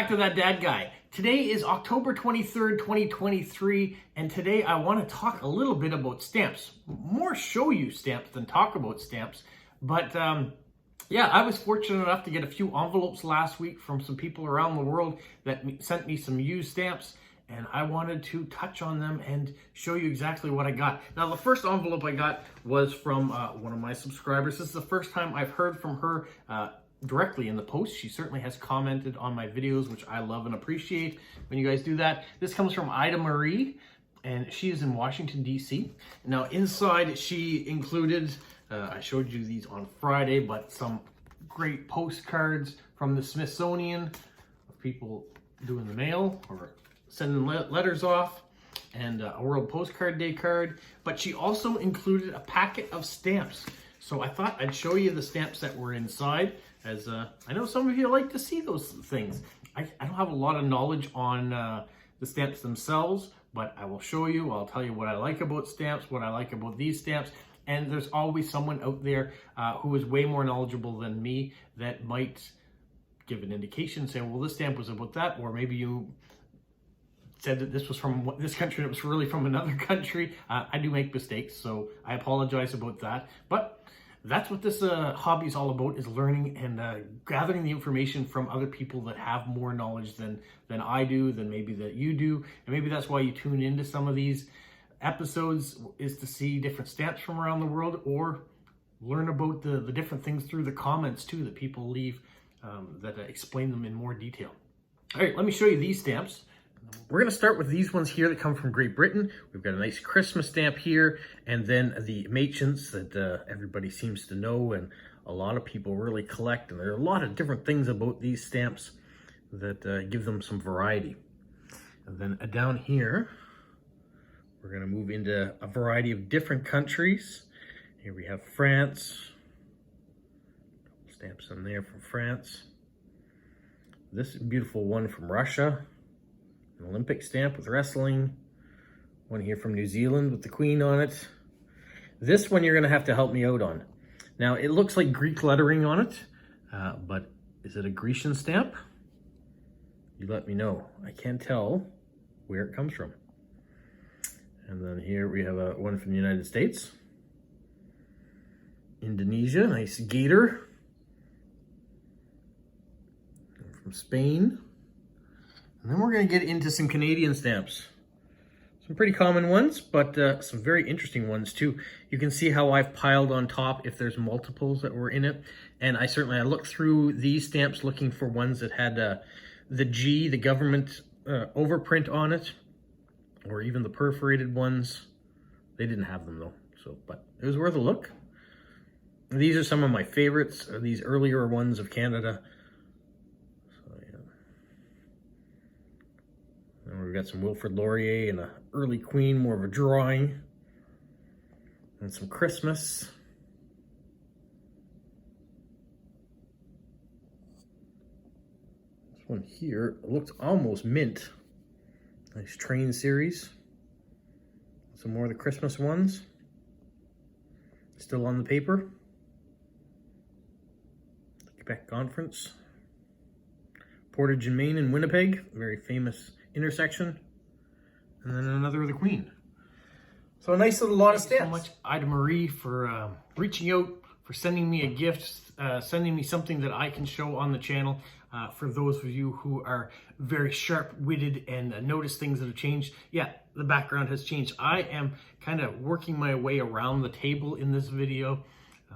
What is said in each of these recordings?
back to That Dad Guy. Today is October 23rd, 2023, and today I want to talk a little bit about stamps. More show you stamps than talk about stamps. But yeah, I was fortunate enough to get a few envelopes last week from some people around the world that sent me some used stamps, and I wanted to touch on them and show you exactly what I got. Now, the first envelope I got was from one of my subscribers. This is the first time I've heard from her directly in the post. She certainly has commented on my videos, which I love and appreciate when you guys do that. This comes from Ida Marie, and she is in Washington, D.C. Now, inside she included, I showed you these on Friday, but some great postcards from the Smithsonian of people doing the mail or sending letters off, and a World Postcard Day card. But she also included a packet of stamps. So I thought I'd show you the stamps that were inside, as I know some of you like to see those things. I don't have a lot of knowledge on the stamps themselves, but I will show you. I'll tell you what I like about stamps, what I like about these stamps, and there's always someone out there who is way more knowledgeable than me that might give an indication, saying, well, this stamp was about that, or maybe you said that this was from this country and it was really from another country. I do make mistakes, so I apologize about that. But that's what this hobby is all about, is learning and gathering the information from other people that have more knowledge than I do, than maybe that you do. And maybe that's why you tune into some of these episodes, is to see different stamps from around the world, or learn about the different things through the comments too that people leave that explain them in more detail. All right, let me show you these stamps. We're going to start with these ones here that come from Great Britain. We've got a nice Christmas stamp here, and then the Machants that everybody seems to know and a lot of people really collect. And there are a lot of different things about these stamps that give them some variety. And then down here, we're going to move into a variety of different countries. Here we have France. Stamps in there from France. This beautiful one from Russia. An Olympic stamp with wrestling. One here from New Zealand with the Queen on it. This one you're going to have to help me out on. Now, it looks like Greek lettering on it, but is it a Grecian stamp? You let me know. I can't tell where it comes from. And then here we have one from the United States. Indonesia, nice gator. From Spain. And then we're going to get into some Canadian stamps. Some pretty common ones, but some very interesting ones too. You can see how I've piled on top if there's multiples that were in it. And I looked through these stamps looking for ones that had the G, the government overprint on it, or even the perforated ones. They didn't have them though, but it was worth a look. These are some of my favorites, these earlier ones of Canada. And we've got some Wilfrid Laurier and an early Queen, more of a drawing. And some Christmas. This one here looks almost mint. Nice train series. Some more of the Christmas ones. Still on the paper. Quebec Conference. Portage in Maine and Winnipeg, very famous intersection. And then another of the Queen. So a nice little lot of stamps. Thank you so much, Ida Marie, for reaching out, for sending me a gift, sending me something that I can show on the channel. For those of you who are very sharp-witted and notice things that have changed, yeah, the background has changed. I am kind of working my way around the table in this video.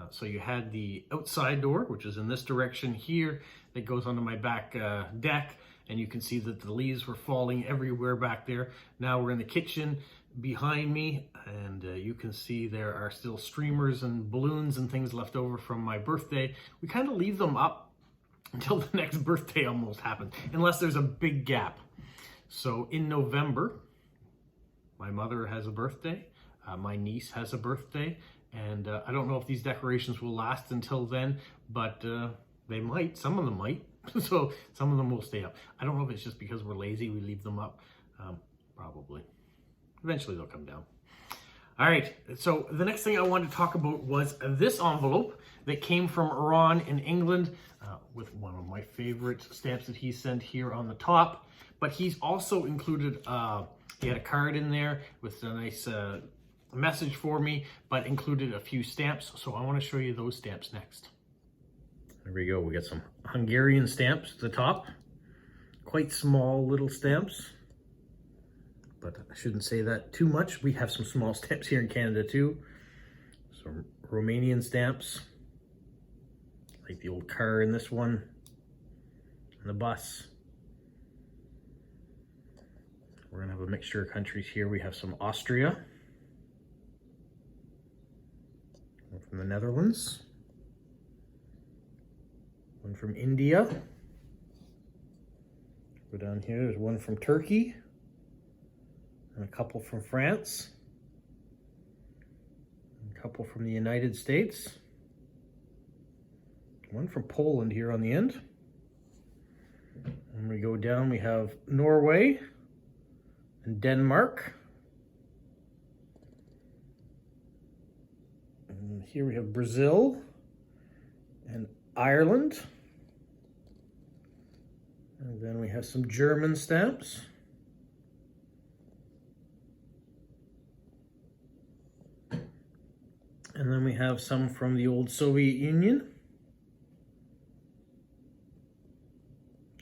So you had the outside door, which is in this direction here, that goes onto my back deck. And you can see that the leaves were falling everywhere back there. Now we're in the kitchen behind me, and you can see there are still streamers and balloons and things left over from my birthday. We kind of leave them up until the next birthday almost happens, unless there's a big gap. So in November, my mother has a birthday, my niece has a birthday, and I don't know if these decorations will last until then, but they might, some of them might. So some of them will stay up. I don't know if it's just because we're lazy, we leave them up. Probably. Eventually they'll come down. All right, so the next thing I wanted to talk about was this envelope that came from Ron in England with one of my favorite stamps that he sent here on the top. But he's also included, he had a card in there with a nice message for me, but included a few stamps. So I want to show you those stamps next. There we go. We got some Hungarian stamps at the top. Quite small little stamps. But I shouldn't say that too much. We have some small stamps here in Canada too. Some Romanian stamps. Like the old car in this one. And the bus. We're going to have a mixture of countries here. We have some Austria. One from the Netherlands. One from India. Go down here, there's one from Turkey. And a couple from France. A couple from the United States. One from Poland here on the end. And we go down, we have Norway and Denmark. And here we have Brazil and Ireland. And then we have some German stamps. And then we have some from the old Soviet Union.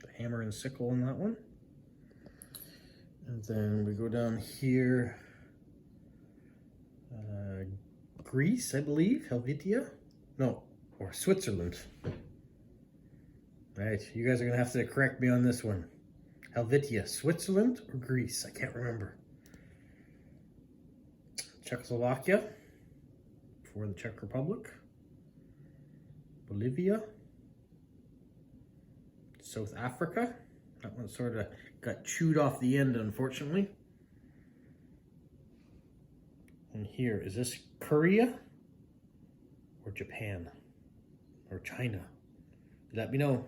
The hammer and sickle in that one. And then we go down here. Greece, I believe. Helvetia? No, or Switzerland. Right, you guys are going to have to correct me on this one. Helvetia, Switzerland or Greece? I can't remember. Czechoslovakia. For the Czech Republic. Bolivia. South Africa. That one sort of got chewed off the end, unfortunately. And here, is this Korea or Japan or China? Let me know.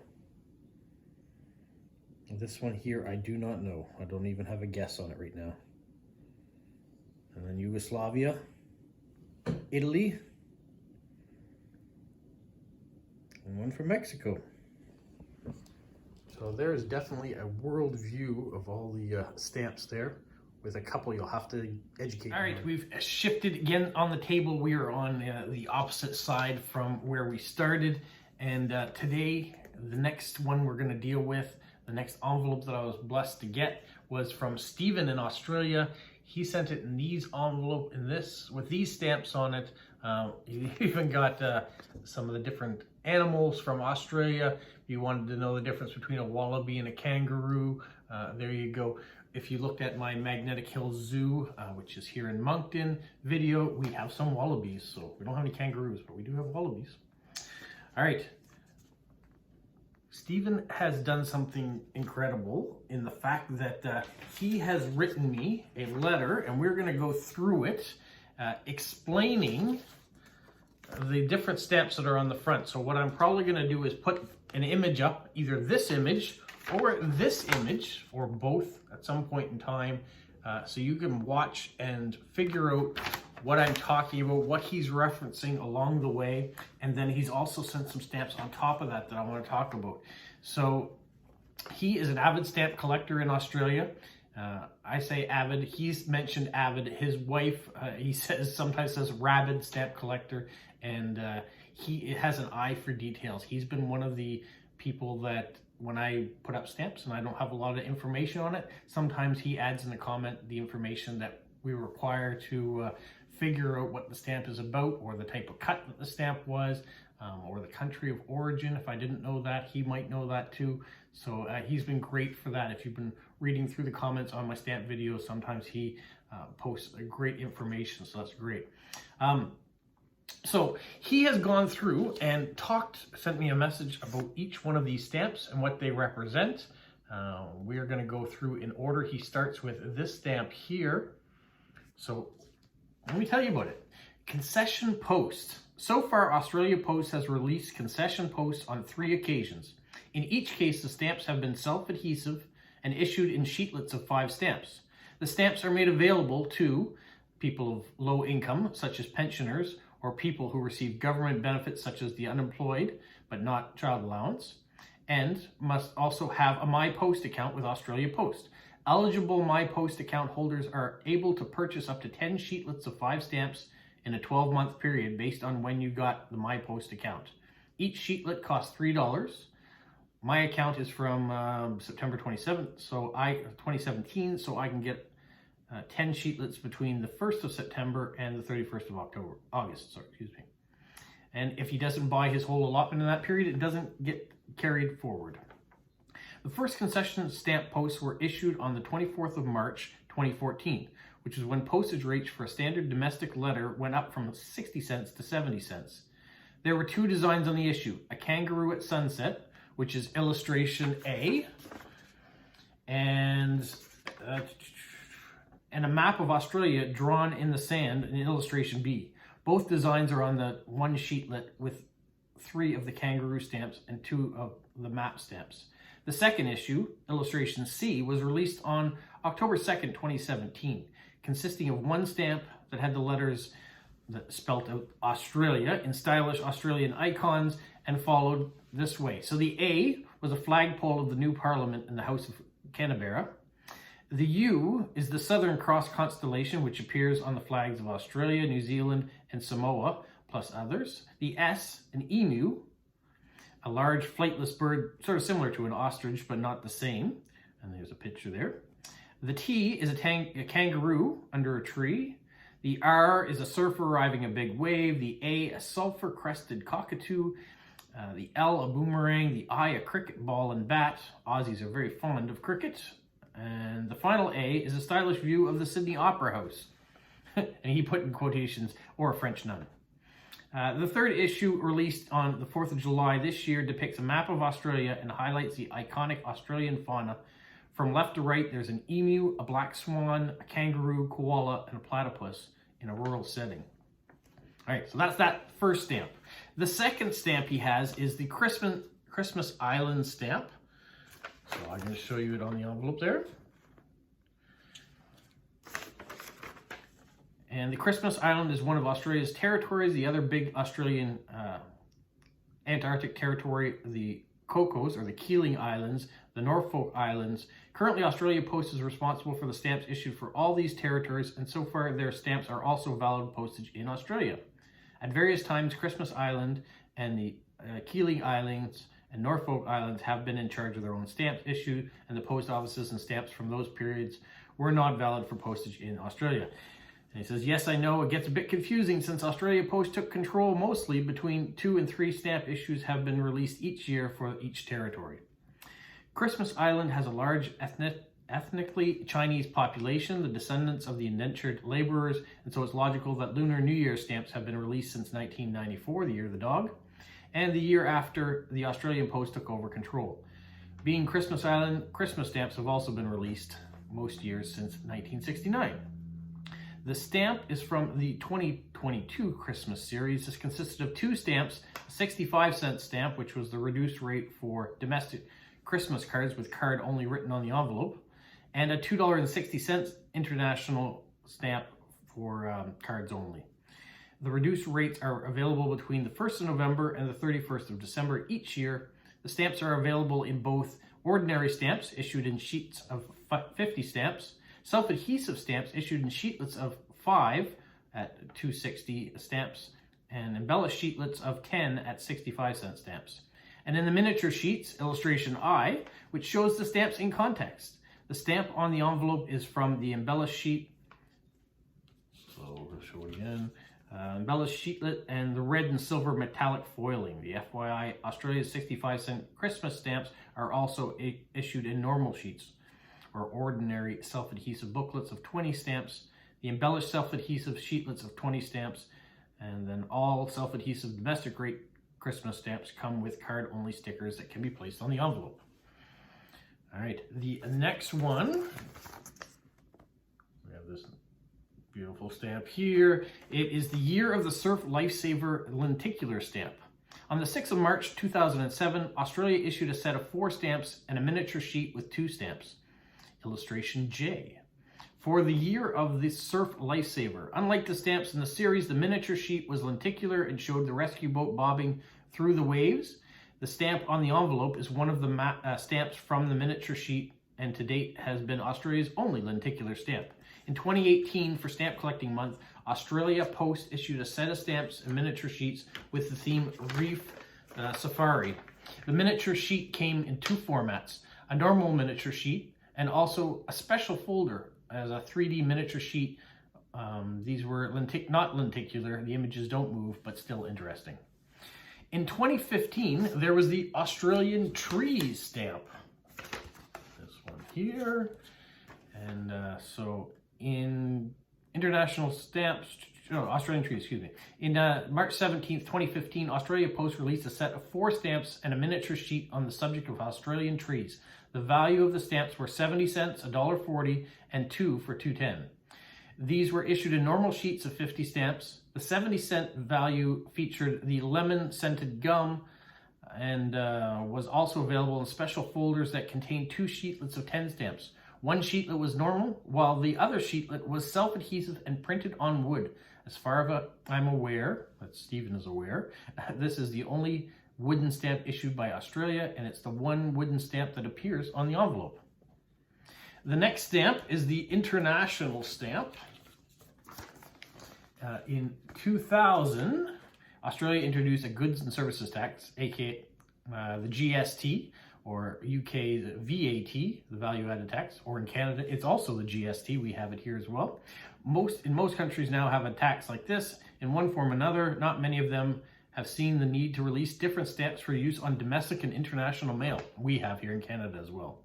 This one here, I do not know. I don't even have a guess on it right now. And then Yugoslavia. Italy, and one from Mexico. So there's definitely a world view of all the stamps there. With a couple you'll have to educate. All right, we've shifted again on the table. We are on the opposite side from where we started. And today, the next one we're going to deal with, the next envelope that I was blessed to get, was from Stephen in Australia. He sent it in these envelope with these stamps on it. He even got some of the different animals from Australia. If you wanted to know the difference between a wallaby and a kangaroo, there you go. If you looked at my Magnetic Hills Zoo, which is here in Moncton video, we have some wallabies. So we don't have any kangaroos, but we do have wallabies. All right. Stephen has done something incredible in the fact that he has written me a letter, and we're going to go through it, explaining the different stamps that are on the front. So what I'm probably going to do is put an image up, either this image or this image, or both at some point in time, so you can watch and figure out what I'm talking about, what he's referencing along the way, and then he's also sent some stamps on top of that I want to talk about. So he is an avid stamp collector in Australia. I say avid, he's mentioned avid. His wife, he sometimes says rabid stamp collector, and he has an eye for details. He's been one of the people that when I put up stamps and I don't have a lot of information on it, sometimes he adds in the comment the information that we require to figure out what the stamp is about, or the type of cut that the stamp was, or the country of origin. If I didn't know that, he might know that too. So he's been great for that. If you've been reading through the comments on my stamp videos, sometimes he posts great information, so that's great. So he has gone through and sent me a message about each one of these stamps and what they represent. We are going to go through in order. He starts with this stamp here. So let me tell you about it. Concession Post. So far, Australia Post has released concession posts on 3 occasions. In each case, the stamps have been self-adhesive and issued in sheetlets of 5 stamps. The stamps are made available to people of low income, such as pensioners, or people who receive government benefits such as the unemployed, but not child allowance, and must also have a MyPost account with Australia Post. Eligible MyPost account holders are able to purchase up to 10 sheetlets of 5 stamps in a 12-month period based on when you got the MyPost account. Each sheetlet costs $3. My account is from September 27th, 2017, so I can get 10 sheetlets between the 1st of September and the 31st of August. And if he doesn't buy his whole allotment in that period, it doesn't get carried forward. The first concession stamp posts were issued on the 24th of March, 2014, which is when postage rates for a standard domestic letter went up from 60 cents to 70 cents. There were 2 designs on the issue: a kangaroo at sunset, which is illustration A, and a map of Australia drawn in the sand in illustration B. Both designs are on the one sheetlet with 3 of the kangaroo stamps and 2 of the map stamps. The second issue, illustration C, was released on October 2nd, 2017, consisting of 1 stamp that had the letters that spelt out Australia in stylish Australian icons and followed this way. So the A was a flagpole of the new Parliament in the House of Canberra. The U is the Southern Cross constellation, which appears on the flags of Australia, New Zealand, and Samoa, plus others. The S, an emu, a large flightless bird, sort of similar to an ostrich, but not the same. And there's a picture there. The T is a kangaroo under a tree. The R is a surfer riding a big wave. The A, a sulfur-crested cockatoo. The L, a boomerang. The I, a cricket ball and bat. Aussies are very fond of cricket. And the final A is a stylish view of the Sydney Opera House. And he put in quotations, or a French nun. The third issue, released on the 4th of July this year, depicts a map of Australia and highlights the iconic Australian fauna. From left to right, there's an emu, a black swan, a kangaroo, koala, and a platypus in a rural setting. All right, so that's that first stamp. The second stamp he has is the Christmas Island stamp. So I'm going to show you it on the envelope there. And the Christmas Island is one of Australia's territories. The other big Australian Antarctic territory, the Cocos, or the Keeling Islands, the Norfolk Islands. Currently, Australia Post is responsible for the stamps issued for all these territories, and so far their stamps are also valid postage in Australia. At various times, Christmas Island and the Keeling Islands and Norfolk Islands have been in charge of their own stamps issued, and the post offices and stamps from those periods were not valid for postage in Australia. And he says, yes, I know it gets a bit confusing since Australia Post took control mostly. Between 2 and 3 stamp issues have been released each year for each territory. Christmas Island has a large ethnically Chinese population, the descendants of the indentured laborers, and so it's logical that Lunar New Year stamps have been released since 1994, the year of the dog, and the year after the Australian Post took over control. Being Christmas Island, Christmas stamps have also been released most years since 1969. The stamp is from the 2022 Christmas series. This consisted of 2 stamps, a 65-cent stamp, which was the reduced rate for domestic Christmas cards with card only written on the envelope, and a $2.60 international stamp for cards only. The reduced rates are available between the 1st of November and the 31st of December each year. The stamps are available in both ordinary stamps issued in sheets of 50 stamps, self-adhesive stamps issued in sheetlets of 5 at $2.60 stamps, and embellished sheetlets of 10 at 65-cent stamps. And in the miniature sheets, illustration I, which shows the stamps in context. The stamp on the envelope is from the embellished sheet. So we'll show it again. Embellished sheetlet and the red and silver metallic foiling. The FYI, Australia's 65-cent Christmas stamps are also issued in normal sheets or ordinary self-adhesive booklets of 20 stamps, the embellished self-adhesive sheetlets of 20 stamps, and then all self-adhesive domestic rate Christmas stamps come with card-only stickers that can be placed on the envelope. All right, the next one, we have this beautiful stamp here. It is the Year of the Surf Lifesaver lenticular stamp. On the 6th of March 2007, Australia issued a set of 4 stamps and a miniature sheet with 2 stamps. Illustration J. For the year of the Surf Lifesaver. Unlike the stamps in the series, the miniature sheet was lenticular and showed the rescue boat bobbing through the waves. The stamp on the envelope is one of the stamps from the miniature sheet, and to date has been Australia's only lenticular stamp. In 2018, for Stamp Collecting Month, Australia Post issued a set of stamps and miniature sheets with the theme Reef Safari. The miniature sheet came in two formats, a normal miniature sheet and also a special folder as a 3D miniature sheet. These were not lenticular, the images don't move, but still interesting. In 2015, there was the Australian Trees stamp. This one here. And so in international stamps, Australian Trees, excuse me. In March 17th, 2015, Australia Post released a set of 4 stamps and a miniature sheet on the subject of Australian trees. The value of the stamps were 70 cents, $1.40, and 2 for $2.10. These were issued in normal sheets of 50 stamps. The 70-cent value featured the lemon-scented gum and was also available in special folders that contained 2 sheetlets of 10 stamps. One sheetlet was normal, while the other sheetlet was self-adhesive and printed on wood. As far as I'm aware, that Stephen is aware, this is the only wooden stamp issued by Australia, and it's the one wooden stamp that appears on the envelope. The next stamp is the international stamp. In 2000, Australia introduced a goods and services tax, aka the GST, or UK's VAT, the value-added tax, or in Canada, it's also the GST. We have it here as well. In most countries now have a tax like this in one form or another. Not many of them have seen the need to release different stamps for use on domestic and international mail. We have here in Canada as well.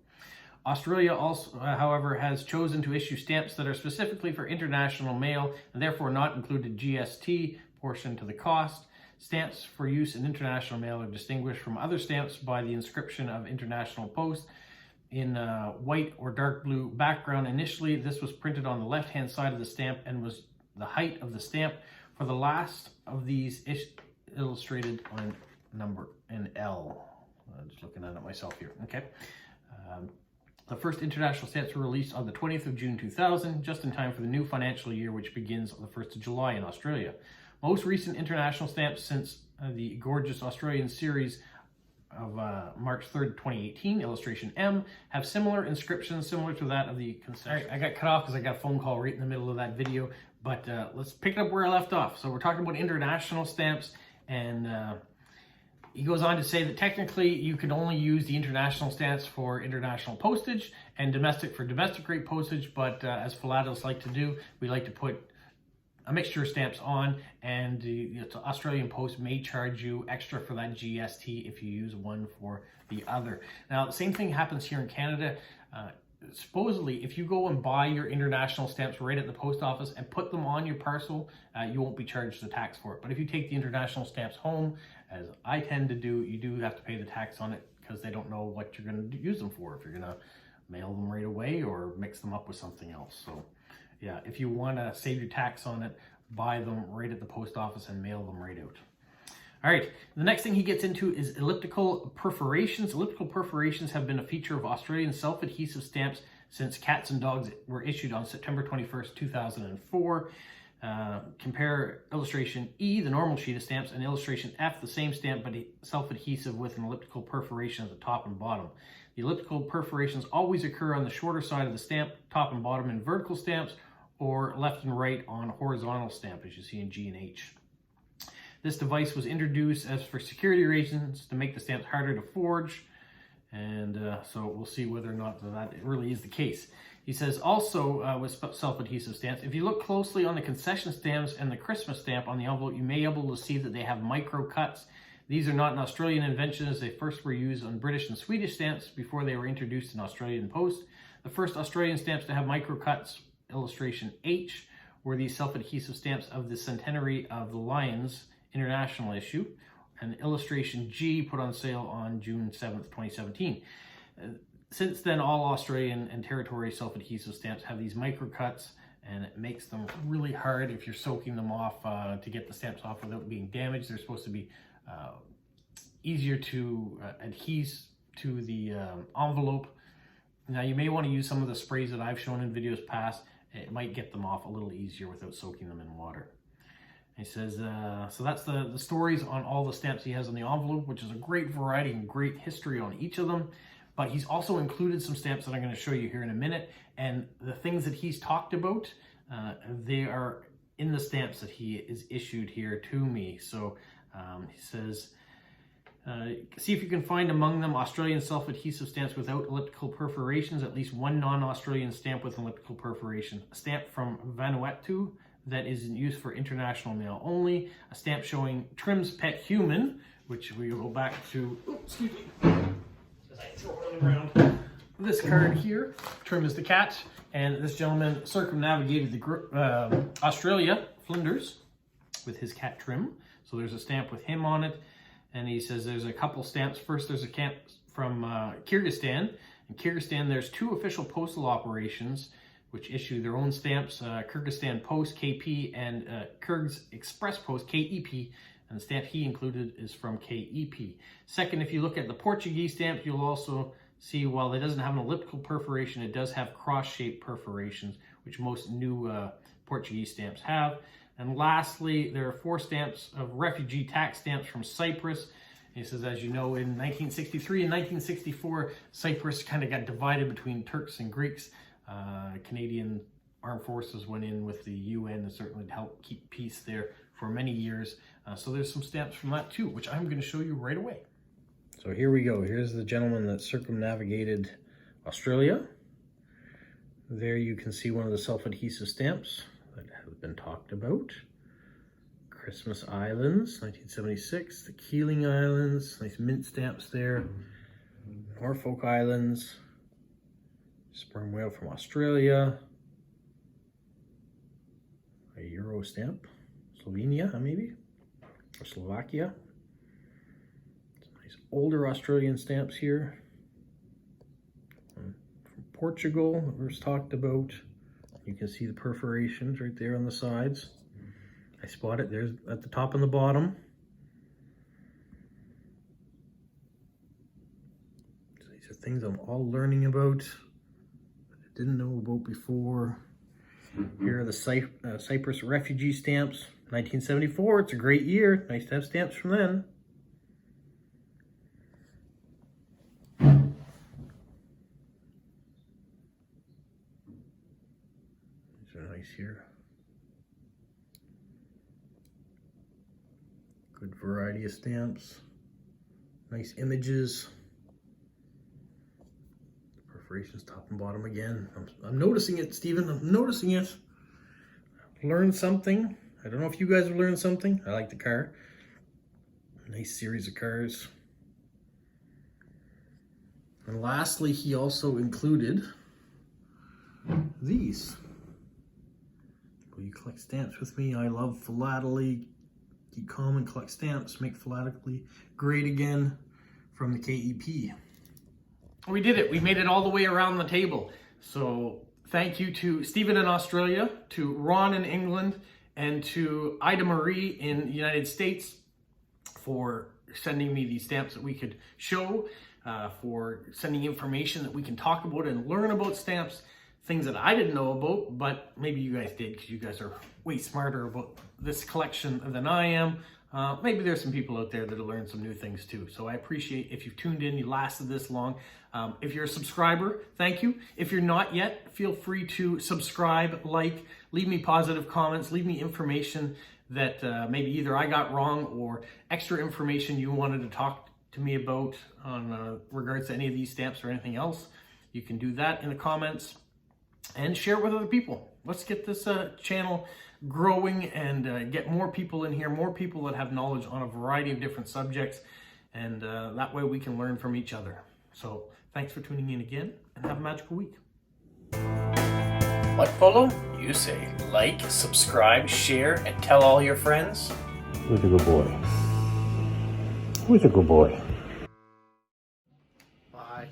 Australia also, however, has chosen to issue stamps that are specifically for international mail and therefore not included GST portion to the cost. Stamps for use in international mail are distinguished from other stamps by the inscription of International Post in white or dark blue background. Initially, this was printed on the left-hand side of the stamp and was the height of the stamp. For the last of these illustrated on number in L. I'm just looking at it myself here. Okay. The first international stamps were released on the 20th of June 2000, just in time for the new financial year, which begins on the 1st of July in Australia. Most recent international stamps since the gorgeous Australian series of March 3rd, 2018, illustration M, have similar inscriptions similar to that of the concession. All right, I got cut off because I got a phone call right in the middle of that video, but let's pick it up where I left off. So we're talking about international stamps, and he goes on to say that technically you can only use the international stamps for international postage and domestic for domestic rate postage, but as philatelists like to do, we like to put a mixture of stamps on, and the Australian Post may charge you extra for that GST if you use one for the other. Now, the same thing happens here in Canada. Supposedly, if you go and buy your international stamps right at the post office and put them on your parcel, you won't be charged the tax for it. But if you take the international stamps home, as I tend to do, you do have to pay the tax on it because they don't know what you're going to use them for, if you're going to mail them right away or mix them up with something else. So yeah, if you want to save your tax on it, buy them right at the post office and mail them right out. All right, the next thing he gets into is elliptical perforations. Elliptical perforations have been a feature of Australian self-adhesive stamps since Cats and Dogs were issued on September 21st, 2004. Compare illustration E, the normal sheet of stamps, and illustration F, the same stamp but self-adhesive with an elliptical perforation at the top and bottom. The elliptical perforations always occur on the shorter side of the stamp, top and bottom in vertical stamps, or left and right on horizontal stamp, as you see in G and H. This device was introduced as for security reasons to make the stamps harder to forge, and so we'll see whether or not that really is the case. He says also with self-adhesive stamps, if you look closely on the concession stamps and the Christmas stamp on the envelope, you may be able to see that they have micro cuts. These are not an Australian invention, as they first were used on British and Swedish stamps before they were introduced in Australian Post. The first Australian stamps to have micro cuts, illustration H, were these self-adhesive stamps of the centenary of the Lions International issue, and illustration G put on sale on June 7th, 2017. Since then, all Australian and territory self-adhesive stamps have these micro cuts, and it makes them really hard if you're soaking them off to get the stamps off without being damaged. They're supposed to be easier to adhere to the envelope. Now, you may want to use some of the sprays that I've shown in videos past it might get them off a little easier without soaking them in water. He says, so that's the stories on all the stamps he has on the envelope, which is a great variety and great history on each of them. But he's also included some stamps that I'm going to show you here in a minute. And the things that he's talked about, they are in the stamps that he is issued here to me. So he says, see if you can find among them Australian self-adhesive stamps without elliptical perforations, at least one non-Australian stamp with an elliptical perforation. A stamp from Vanuatu that is in use for international mail only. A stamp showing Trim's pet human, which we go back to, excuse me, as I throw it on the ground. This card here, Trim is the cat, and this gentleman circumnavigated the Australia, Flinders, with his cat Trim. So there's a stamp with him on it, and he says there's a couple stamps. First, there's a stamp from Kyrgyzstan. In Kyrgyzstan, there's 2 official postal operations which issue their own stamps, Kyrgyzstan Post, KP, and Kyrgyz Express Post, KEP, and the stamp he included is from KEP. Second, if you look at the Portuguese stamp, you'll also see while it doesn't have an elliptical perforation, it does have cross-shaped perforations, which most new Portuguese stamps have. And lastly, there are 4 stamps of refugee tax stamps from Cyprus. He says, as you know, in 1963 and 1964, Cyprus kind of got divided between Turks and Greeks. Canadian armed forces went in with the UN and certainly helped keep peace there for many years. So there's some stamps from that too, which I'm going to show you right away. So here we go. Here's the gentleman that circumnavigated Australia. There you can see one of the self-adhesive stamps that have been talked about. Christmas Islands, 1976. The Keeling Islands, nice mint stamps there. Norfolk Islands. Sperm whale from Australia. A Euro stamp. Slovenia, maybe? Or Slovakia. Some nice older Australian stamps here. From Portugal, that was talked about. You can see the perforations right there on the sides. I spot it. There's at the top and the bottom. So these are things I'm all learning about. Didn't know about before. Here are the Cyprus refugee stamps, 1974. It's a great year. Nice to have stamps from then. These are nice here. Good variety of stamps. Nice images. Perforations top and bottom again. I'm noticing it, Stephen. I'm noticing it. I've learned something. I don't know if you guys have learned something. I like the car. Nice series of cars. And lastly, he also included these. Will you collect stamps with me? I love philately. Keep calm and collect stamps. Make philately great again, from the KEP. We did it. We made it all the way around the table. So thank you to Stephen in Australia, to Ron in England, and to Ida Marie in the United States for sending me these stamps that we could show, for sending information that we can talk about and learn about stamps, things that I didn't know about, but maybe you guys did because you guys are way smarter about this collection than I am. Maybe there's some people out there that'll learn some new things too. So I appreciate if you've tuned in, you lasted this long. If you're a subscriber, thank you. If you're not yet, feel free to subscribe, like, leave me positive comments, leave me information that maybe either I got wrong or extra information you wanted to talk to me about on regards to any of these stamps or anything else. You can do that in the comments and share it with other people. Let's get this channel growing and get more people in here, more people that have knowledge on a variety of different subjects, and that way we can learn from each other. So thanks for tuning in again, and have a magical week. What, Polo? You say like, subscribe, share, and tell all your friends. Who's a good boy? Who's a good boy? Bye.